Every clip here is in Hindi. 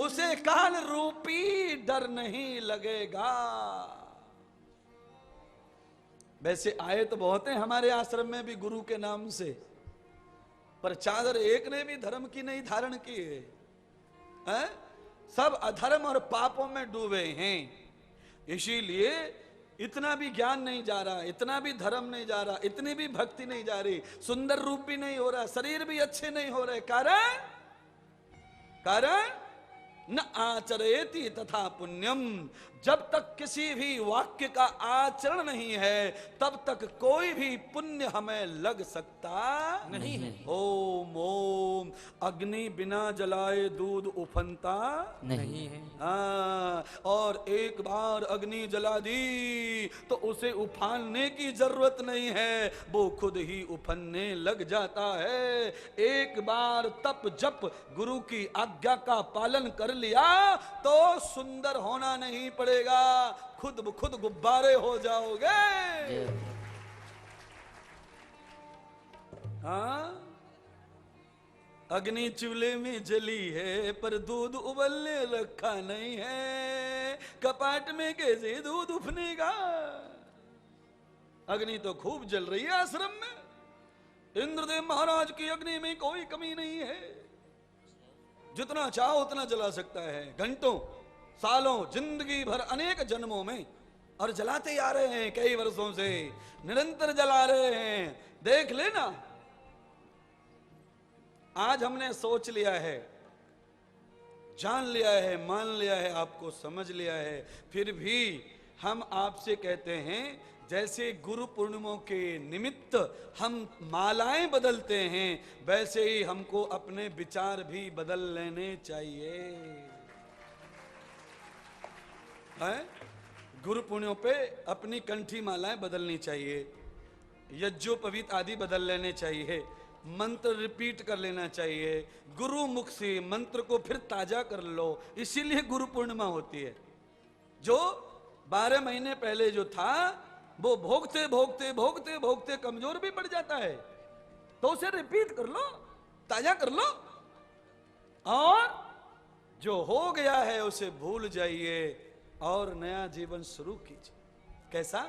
उसे काल रूपी डर नहीं लगेगा। वैसे आए तो बहुत हैं हमारे आश्रम में भी गुरु के नाम से, पर चादर एक ने भी धर्म की नहीं धारण की है। सब अधर्म और पापों में डूबे हैं। इसीलिए इतना भी ज्ञान नहीं जा रहा, इतना भी धर्म नहीं जा रहा, इतनी भी भक्ति नहीं जा रही, सुंदर रूप भी नहीं हो रहा, शरीर भी अच्छे नहीं हो रहे। कारण न आचरेति तथा पुण्यम। जब तक किसी भी वाक्य का आचरण नहीं है तब तक कोई भी पुण्य हमें लग सकता नहीं है। ओम ओम अग्नि बिना जलाए दूध उफनता नहीं है। और एक बार अग्नि जला दी तो उसे उफानने की जरूरत नहीं है, वो खुद ही उफनने लग जाता है। एक बार तप जप गुरु की आज्ञा का पालन कर लिया तो सुंदर होना नहीं पड़ेगा, खुद ब खुद गुब्बारे हो जाओगे। हाँ, अग्नि चूल्हे में जली है पर दूध उबलने रखा नहीं है, कपाट में कैसे दूध उफनेगा। अग्नि तो खूब जल रही है आश्रम में। इंद्रदेव महाराज की अग्नि में कोई कमी नहीं है, जितना चाहो उतना जला सकता है, घंटों सालों जिंदगी भर अनेक जन्मों में, और जलाते आ रहे हैं कई वर्षों से, निरंतर जला रहे हैं। देख लेना, आज हमने सोच लिया है, जान लिया है, मान लिया है, आपको समझ लिया है, फिर भी हम आपसे कहते हैं जैसे गुरु पूर्णिमा के निमित्त हम मालाएं बदलते हैं, वैसे ही हमको अपने विचार भी बदल लेने चाहिए। है? गुरु पूर्णिमा पे अपनी कंठी मालाएं बदलनी चाहिए, यज्ञोपवीत आदि बदल लेने चाहिए, मंत्र रिपीट कर लेना चाहिए, गुरु मुख से मंत्र को फिर ताजा कर लो। इसीलिए गुरु पूर्णिमा होती है। जो 12 महीने पहले जो था वो भोगते भोगते भोगते भोगते कमजोर भी पड़ जाता है, तो उसे रिपीट कर लो, ताजा कर लो, और जो हो गया है उसे भूल जाइए और नया जीवन शुरू कीजिए। कैसा?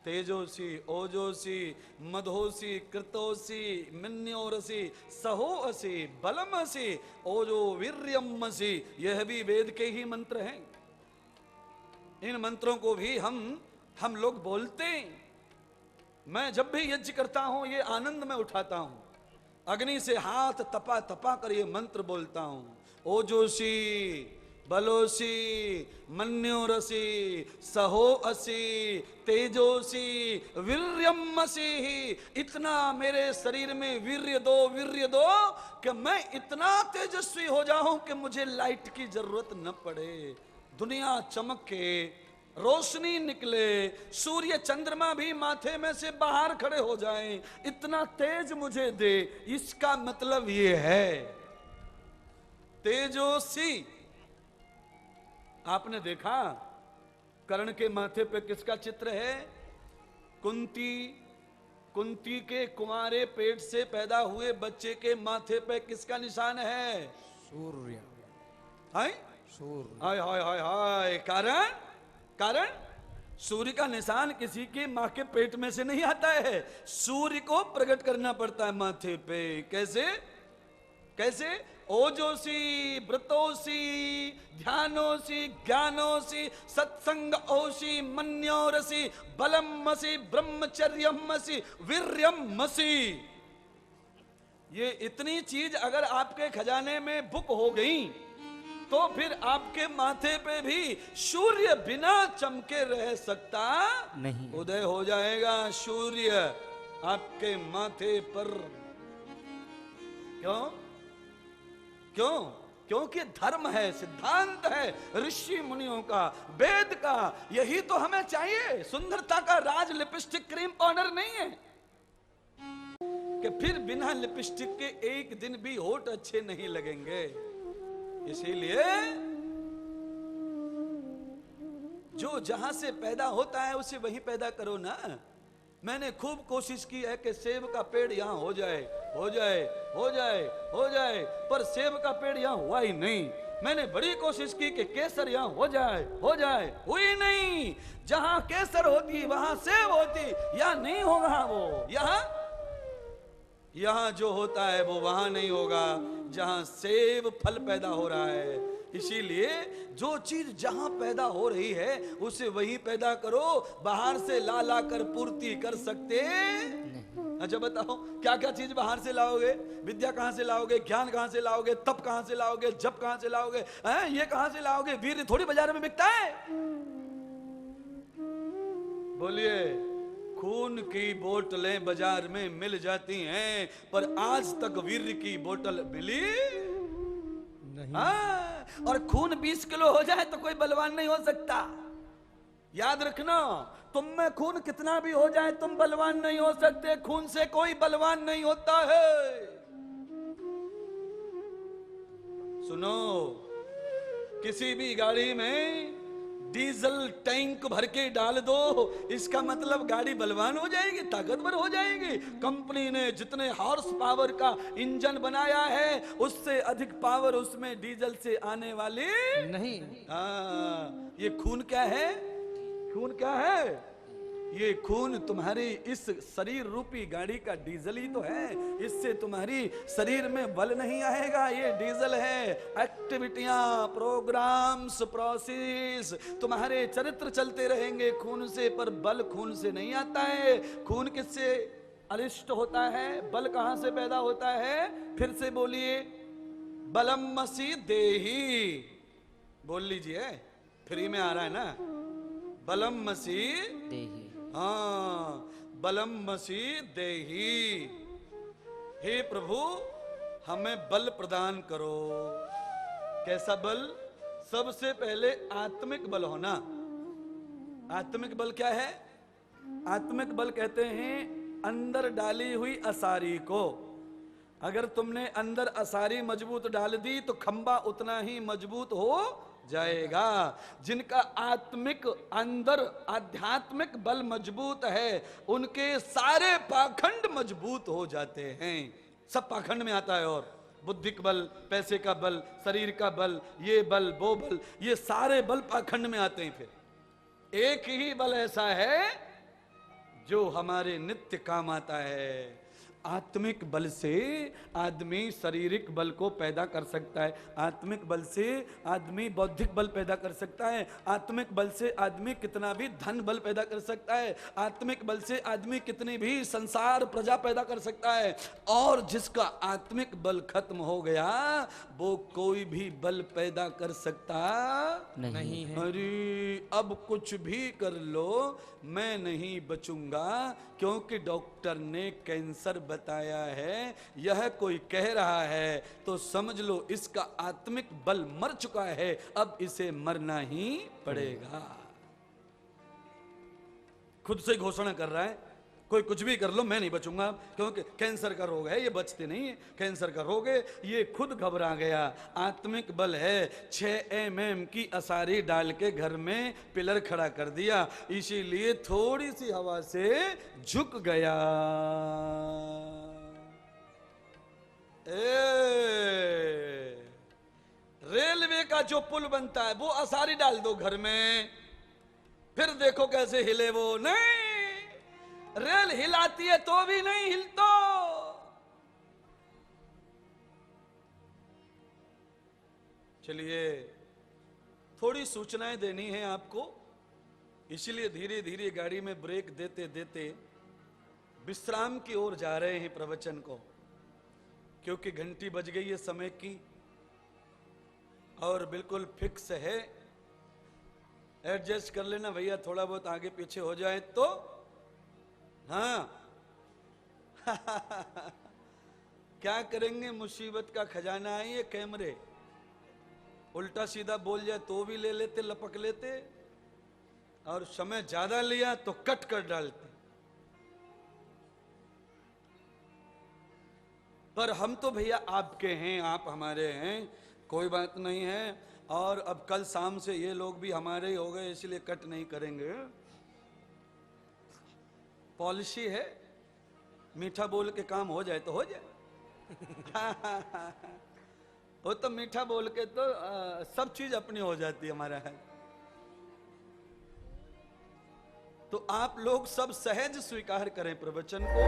तेजोसी ओजोसी मधोसी कृतोसी मिन्योरसी सहोसी बलमसी ओजो वीर्यमसी। यह भी वेद के ही मंत्र हैं। इन मंत्रों को भी हम लोग बोलते हैं। मैं जब भी यज्ञ करता हूं ये आनंद में उठाता हूं, अग्नि से हाथ तपा तपा कर ये मंत्र बोलता हूं। ओजोसी बलोसी मन्योरसी सहोसी तेजोसी वीर्यमसी। इतना मेरे शरीर में वीर्य दो कि मैं इतना तेजस्वी हो जाऊं कि मुझे लाइट की जरूरत न पड़े, दुनिया चमके, रोशनी निकले, सूर्य चंद्रमा भी माथे में से बाहर खड़े हो जाएं, इतना तेज मुझे दे। इसका मतलब ये है तेजोसी। आपने देखा कर्ण के माथे पे किसका चित्र है? कुंती के कुंवारे पेट से पैदा हुए बच्चे के माथे पे किसका निशान है? सूर्य। हाय हाय हाय हाय हाय। कारण सूर्य का निशान किसी के माँ के पेट में से नहीं आता है, सूर्य को प्रकट करना पड़ता है माथे पे। कैसे? ओजोसी व्रतोसी ध्यानोसी ज्ञानोसी सत्संग ओसी मन्योरसी बलमसी ब्रह्मचर्यमसी वीर्यमसी। ये इतनी चीज अगर आपके खजाने में बुक हो गई तो फिर आपके माथे पे भी सूर्य बिना चमके रह सकता नहीं, उदय हो जाएगा सूर्य आपके माथे पर। क्योंकि धर्म है, सिद्धांत है ऋषि मुनियों का, वेद का। यही तो हमें चाहिए। सुंदरता का राज लिपस्टिक क्रीम पाउडर नहीं है कि फिर बिना लिपस्टिक के एक दिन भी होठ अच्छे नहीं लगेंगे। इसीलिए जो जहां से पैदा होता है उसे वहीं पैदा करो ना। मैंने खूब कोशिश की है कि सेब का पेड़ यहां हो जाए, पर सेब का पेड़ यहां हुआ ही नहीं। मैंने बड़ी कोशिश की कि केसर यहाँ हो जाए, हुई नहीं। जहां केसर होती वहां सेब होती, यहाँ नहीं होगा वो। यहाँ जो होता है वो वहां नहीं होगा जहां सेब फल पैदा हो रहा है। इसीलिए जो चीज जहां पैदा हो रही है उसे वही पैदा करो, बाहर से ला ला कर पूर्ति कर सकते। अच्छा बताओ, क्या क्या चीज बाहर से लाओगे? विद्या कहां से लाओगे? ज्ञान कहां से लाओगे? तप कहां से लाओगे? जप कहां से लाओगे? ये कहां से लाओगे? वीर थोड़ी बाजार में बिकता है। बोलिए, खून की बोतलें बाजार में मिल जाती हैं, पर आज तक वीर की बोतल मिली नहीं। और खून 20 किलो हो जाए तो कोई बलवान नहीं हो सकता। याद रखना, तुम में खून कितना भी हो जाए तुम बलवान नहीं हो सकते। खून से कोई बलवान नहीं होता है। सुनो, किसी भी गाड़ी में डीजल टैंक भर के डाल दो, इसका मतलब गाड़ी बलवान हो जाएगी, ताकतवर हो जाएगी। कंपनी ने जितने हॉर्स पावर का इंजन बनाया है उससे अधिक पावर उसमें डीजल से आने वाली नहीं। ये खून क्या है? खून क्या है? ये खून तुम्हारी इस शरीर रूपी गाड़ी का डीजल ही तो है। इससे तुम्हारी शरीर में बल नहीं आएगा, ये डीजल है। एक्टिविटियां, प्रोग्राम्स, प्रोसेस, तुम्हारे चरित्र चलते रहेंगे खून से, पर बल खून से नहीं आता है। खून किससे अरिष्ट होता है? बल कहां से पैदा होता है? फिर से बोलिए, बलम मसी देही। बोल लीजिए, फ्री में आ रहा है ना। बलम मसी देही। हाँ, बलम मसी देही। हे प्रभु, हमें बल प्रदान करो। कैसा बल? सबसे पहले आत्मिक बल होना। आत्मिक बल क्या है? आत्मिक बल कहते हैं अंदर डाली हुई असारी को। अगर तुमने अंदर असारी मजबूत डाल दी तो खंबा उतना ही मजबूत हो जाएगा। जिनका आत्मिक अंदर आध्यात्मिक बल मजबूत है उनके सारे पाखंड मजबूत हो जाते हैं। सब पाखंड में आता है। और बुद्धिक बल, पैसे का बल, शरीर का बल, ये बल, वो बल, ये सारे बल पाखंड में आते हैं। फिर एक ही बल ऐसा है जो हमारे नित्य काम आता है। आत्मिक बल से आदमी शारीरिक बल को पैदा कर सकता है। आत्मिक बल से आदमी बौद्धिक बल पैदा कर सकता है। आत्मिक बल से आदमी कितना भी धन बल पैदा कर सकता है। आत्मिक बल से आदमी कितनी भी संसार प्रजा पैदा कर सकता है। और जिसका आत्मिक बल खत्म हो गया वो कोई भी बल पैदा कर सकता नहीं है। अरे अब कुछ भी कर लो, मैं नहीं बचूंगा, क्योंकि डॉक्टर ने कैंसर बताया है। यह कोई कह रहा है तो समझ लो इसका आत्मिक बल मर चुका है, अब इसे मरना ही पड़ेगा। खुद से घोषणा कर रहा है, कोई कुछ भी कर लो मैं नहीं बचूंगा, क्योंकि कैंसर का रोग है, ये बचते नहीं है। कैंसर का रोग है, ये खुद घबरा गया। आत्मिक बल है, 6 mm की असारी डाल के घर में पिलर खड़ा कर दिया, इसीलिए थोड़ी सी हवा से झुक गया। रेलवे का जो पुल बनता है वो असारी डाल दो घर में, फिर देखो कैसे हिले वो। नहीं, रेल हिलाती है तो भी नहीं हिलतो। चलिए, थोड़ी सूचनाएं देनी है आपको, इसलिए धीरे धीरे गाड़ी में ब्रेक देते देते विश्राम की ओर जा रहे हैं प्रवचन को, क्योंकि घंटी बज गई है समय की और बिल्कुल फिक्स है। एडजस्ट कर लेना भैया, थोड़ा बहुत आगे पीछे हो जाए तो। हाँ क्या करेंगे, मुसीबत का खजाना है ये कैमरे। उल्टा सीधा बोल जाए तो भी ले लेते, लपक लेते, और समय ज्यादा लिया तो कट कर डालते। पर हम तो भैया आपके हैं, आप हमारे हैं, कोई बात नहीं है। और अब कल शाम से ये लोग भी हमारे ही हो गए, इसलिए कट नहीं करेंगे। पॉलिसी है, मीठा बोल के काम हो जाए तो हो जाए। वो तो मीठा बोल के तो सब चीज अपनी हो जाती है हमारा है। तो आप लोग सब सहज स्वीकार करें प्रवचन को।